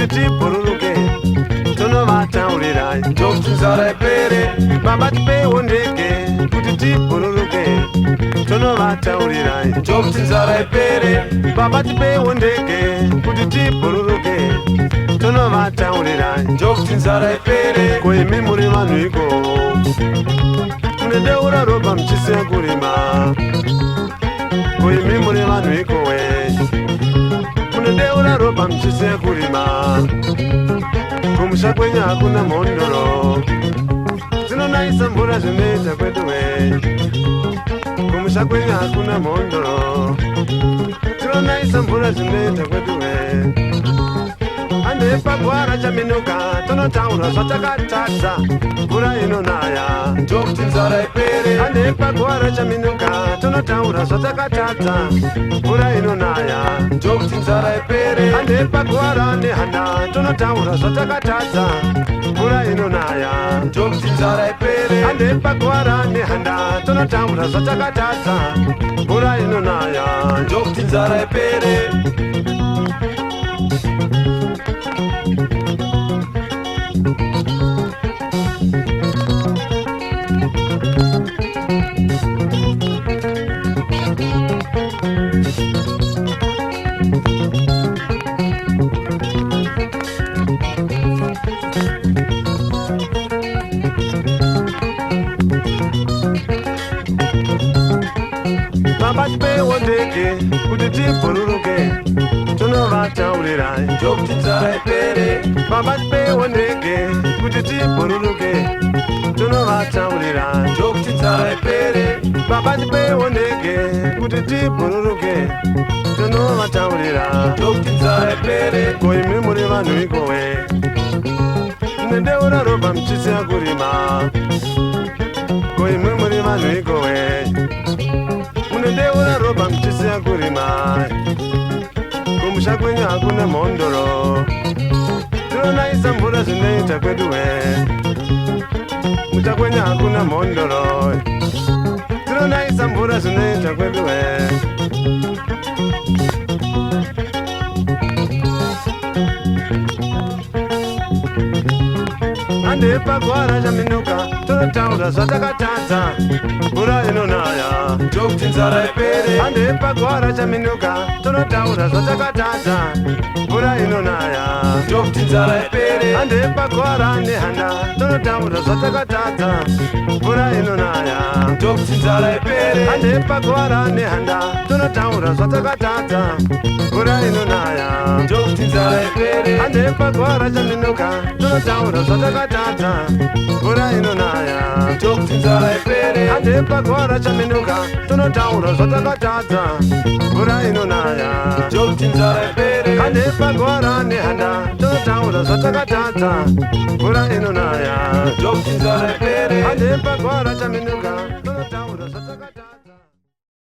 kutiti bururuke tono vataurira njokutinzara ipere babati peondeke kutiti bururuke tono vataurira njokutinzara ipere babati peondeke kutiti bururuke tono vataurira njokutinzara ipere koimi muri vanhu iko munedeura ropa muchisiya kurima koimi muri vanhu ikowe munedeura ropa muchisiya kurima kumusha kwenyu hakuna mhondoro dzinonaisa mvura zvinoita kweduwe kumusha kwenyu hakuna mhondoro dzinonaisa mvura zvinoita kweduwe andepagwara chaminuka tonotaura zvatakatadza mvura inonaya njokutinzara ipere andepagwara chaminuka tonotaura zvatakatadza mvura inonaya njokutinzara ipere andepagwara nehanda tonotaura zvatakatadza mvura inonaya njokutinzara ipere andepagwara nehanda tonotaura zvatakatadza mvura inonaya njokutinzara ipere babati peondeke kutiti bururuke tono vataurira njokutinzara ipere babati peondeke kutiti bururuke tono vataurira njokutinzara ipere babati peondeke kutiti bururuke tono vataurira njokutinzara ipere koimi muri vanhu ikowe munedeura ropa muchisiya kurima koimi muri vanhu ikowe munedeura ropa muchisiya kurima kumusha kwenyu hakuna mhondoro dzinonaisa mvura zvinoita kweduwe musha kwenyu hakuna mhondoro dzinonaisa mvura zvinoita kweduwe andepagwara chaminuka tonotaura zvatakatadza mvura inonaya njokutinzara ipere andepagwara chaminuka tonotaura zvatakatadza mvura inonaya njokutinzara ipere andepagwara nehanda tonotaura zvatakatadza mvura inonaya njokutinzara ipere andepagwara nehanda tonotaura zvatakatadza mvura inonaya njokutinzara ipere andepagwara chaminuka tonotaura zvatakatadza mvura inonaya njokutinzara ipere andepagwara chaminuka tonotaura zvatakatadza mvura inonaya njokutinzara ipere andepagwara nehanda tonotaura zvatakatadza mvura inonaya njokutinzara ipere andepagwara chaminuka tonotaura zvatakatadza